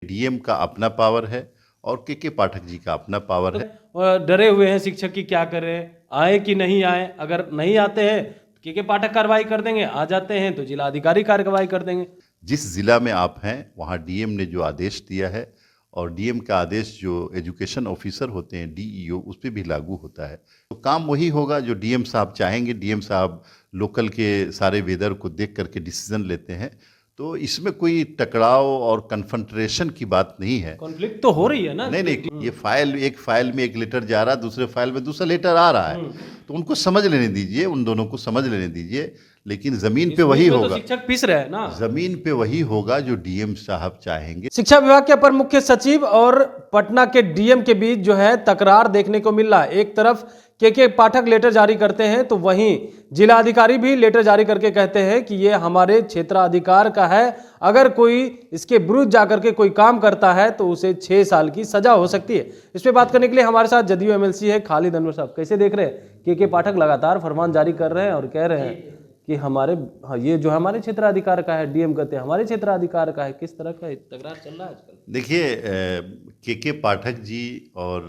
DM का अपना power है और के पाठक जी का अपना पावर है। और डरे हुए हैं शिक्षक की क्या करें, आए कि नहीं आए। अगर नहीं आते हैं तो के पाठक कार्रवाई कर देंगे, आ जाते हैं तो जिला अधिकारी कार्रवाई कर देंगे। जिस जिला में आप हैं वहाँ डीएम ने जो आदेश दिया है और डीएम का आदेश जो एजुकेशन ऑफिसर होते हैं डीईओ उस पर भी लागू होता है, तो काम वही होगा जो डीएम साहब चाहेंगे। डीएम साहब लोकल के सारे वेदर को देख करके डिसीजन लेते हैं, तो इसमें कोई टकराव और कन्फ्रंटेशन की बात नहीं है। कॉन्फ्लिक्ट तो हो रही है ना। नहीं, ये एक फाइल में एक लेटर जा रहा है, दूसरे फाइल में दूसरा लेटर आ रहा है, तो उनको समझ लेने दीजिए, उन दोनों को समझ लेने दीजिए। लेकिन जमीन पे वही होगा, तो शिक्षक पिस रहे हैं ना, जमीन पे वही होगा जो डीएम साहब चाहेंगे। शिक्षा विभाग के अपर मुख्य सचिव और पटना के डीएम के बीच जो है तकरार देखने को मिल रहा है। एक तरफ के पाठक लेटर जारी करते हैं तो वहीं जिला अधिकारी भी लेटर जारी करके कहते हैं कि ये हमारे क्षेत्राधिकार का है, अगर कोई इसके विरुद्ध जाकर के कोई काम करता है तो उसे 6 साल की सजा हो सकती है। इस पे बात करने के लिए हमारे साथ जदयू एमएलसी है खालिद अनवर साहब। कैसे देख रहे हैं के पाठक लगातार फरमान जारी कर रहे हैं और कह रहे हैं कि हमारे ये जो हमारे क्षेत्राधिकार का है, डीएम कहते हैं हमारे क्षेत्राधिकार का है। किस तरह का तकरार चल रहा है आजकल? देखिए, के पाठक जी और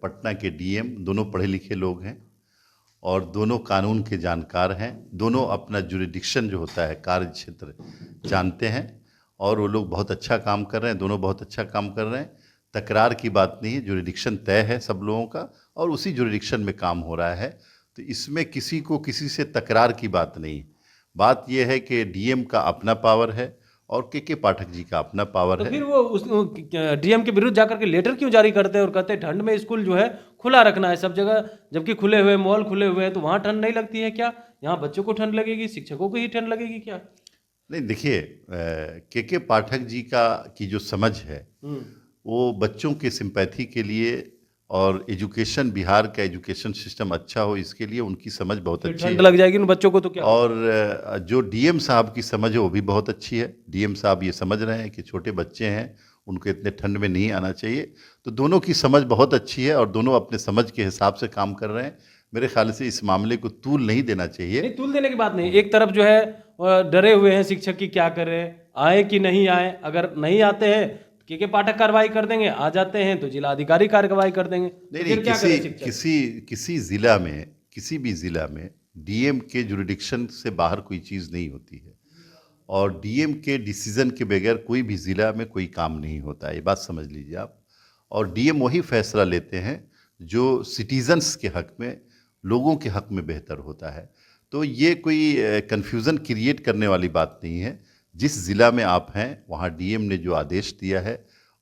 पटना के डीएम दोनों पढ़े लिखे लोग हैं और दोनों कानून के जानकार हैं। दोनों अपना जुरिडिक्शन जो होता है, कार्य क्षेत्र जानते हैं और वो लोग बहुत अच्छा काम कर रहे हैं। दोनों बहुत अच्छा काम कर रहे हैं। तकरार की बात नहीं है, जुरिडिक्शन तय है सब लोगों का और उसी जुरिडिक्शन में काम हो रहा है, तो इसमें किसी को किसी से तकरार की बात नहीं। बात यह है कि डीएम का अपना पावर है और के पाठक जी का अपना पावर तो है। फिर वो उस डीएम के विरुद्ध जाकर के लेटर क्यों जारी करते हैं और कहते हैं ठंड में स्कूल जो है खुला रखना है सब जगह, जबकि खुले हुए मॉल खुले हुए हैं तो वहाँ ठंड नहीं लगती है क्या? यहाँ बच्चों को ठंड लगेगी, शिक्षकों को ही ठंड लगेगी क्या? नहीं, देखिए, के पाठक जी की जो समझ है वो बच्चों के सिंपैथी के लिए और एजुकेशन, बिहार का एजुकेशन सिस्टम अच्छा हो इसके लिए उनकी समझ बहुत अच्छी है। ठंड लग जाएगी उन बच्चों को तो क्या? और जो डीएम साहब की समझ है वो भी बहुत अच्छी है। डीएम साहब ये समझ रहे हैं कि छोटे बच्चे हैं, उनको इतने ठंड में नहीं आना चाहिए, तो दोनों की समझ बहुत अच्छी है और दोनों अपने समझ के हिसाब से काम कर रहे हैं। मेरे ख्याल से इस मामले को तूल नहीं देना चाहिए। नहीं, तूल देने की बात नहीं। एक तरफ जो है डरे हुए हैं शिक्षक की क्या करें, आए कि नहीं आए। अगर नहीं आते हैं के पाठक कार्रवाई कर देंगे, आ जाते हैं तो जिला अधिकारी कार्रवाई कर देंगे। नहीं, किसी जिला में, किसी भी जिला में डीएम के जुरिडिक्शन से बाहर कोई चीज़ नहीं होती है और डीएम के डिसीजन के बगैर कोई भी ज़िला में कोई काम नहीं होता है, ये बात समझ लीजिए आप। और डीएम वही फैसला लेते हैं जो सिटीजन्स के हक़ में, लोगों के हक़ में बेहतर होता है। तो ये कोई कन्फ्यूज़न क्रिएट करने वाली बात नहीं है। जिस ज़िला में आप हैं वहाँ डीएम ने जो आदेश दिया है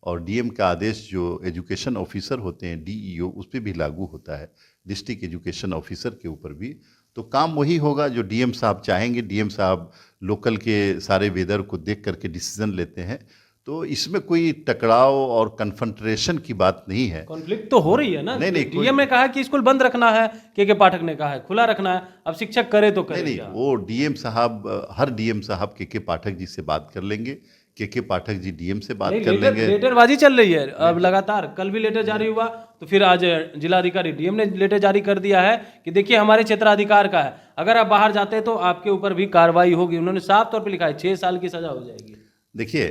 और डीएम का आदेश जो एजुकेशन ऑफिसर होते हैं डीईओ उस पर भी लागू होता है, डिस्ट्रिक्ट एजुकेशन ऑफिसर के ऊपर भी, तो काम वही होगा जो डीएम साहब चाहेंगे। डीएम साहब लोकल के सारे वेदर को देख करके डिसीजन लेते हैं, तो इसमें कोई टकराव और कन्फ्रंटेशन की बात नहीं है। कॉन्फ्लिक्ट तो हो रही है ना। नहीं, डीएम ने कहा कि स्कूल बंद रखना है, के पाठक ने कहा है खुला रखना है। अब शिक्षक करे तो करे। नहीं, वो डीएम साहब, हर डीएम साहब के पाठक जी से बात कर लेंगे, के पाठक जी डीएम से बात कर लेंगे। लेटरबाजी चल रही है अब लगातार। कल भी लेटर जारी हुआ तो फिर आज जिलाधिकारी डीएम ने लेटर जारी कर दिया है कि देखिए हमारे क्षेत्राधिकार का है, अगर आप बाहर जाते हैं तो आपके ऊपर भी कार्रवाई होगी। उन्होंने साफ तौर पे लिखा है 6 साल की सजा हो जाएगी। देखिए,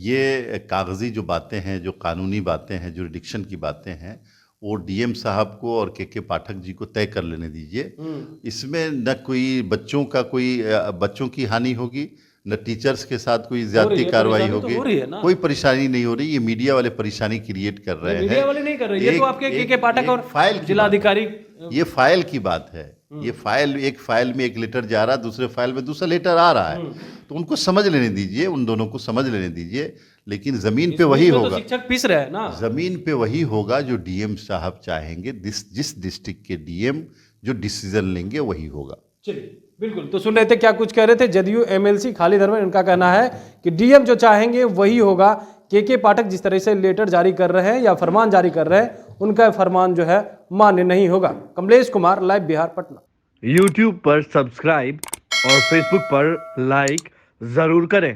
ये कागजी जो बातें हैं, जो कानूनी बातें हैं, जुरिडिक्शन की बातें हैं, वो डीएम साहब को और के पाठक जी को तय कर लेने दीजिए। इसमें न कोई बच्चों की हानि होगी, न टीचर्स के साथ कोई ज्यादती कार्रवाई होगी। कोई परेशानी नहीं हो रही। ये मीडिया वाले परेशानी क्रिएट कर रहे हैं। मीडिया वाले नहीं कर रहे, ये तो आपके के पाठक और फाइल जिलाधिकारी, ये फाइल की बात है। ये एक फाइल में एक लेटर जा रहा है, दूसरे फाइल में दूसरा लेटर आ रहा है, तो उनको समझ लेने दीजिए, उन दोनों को समझ लेने दीजिए। लेकिन जमीन पे वही होगा, शिक्षक पिस रहे हैं ना, जमीन पे वही होगा जो डीएम साहब चाहेंगे। जिस डिस्ट्रिक्ट के डीएम जो डिसीजन लेंगे वही होगा। चलिए, बिल्कुल। तो सुन रहे थे क्या कुछ कह रहे थे जदयू एमएलसी खालिद अनवर। इनका कहना है कि डीएम जो चाहेंगे वही होगा। के पाठक जिस तरह से लेटर जारी कर रहे हैं या फरमान जारी कर रहे हैं, उनका फरमान जो है मान्य नहीं होगा। कमलेश कुमार, लाइव बिहार, पटना। YouTube पर सब्सक्राइब और Facebook पर लाइक जरूर करें।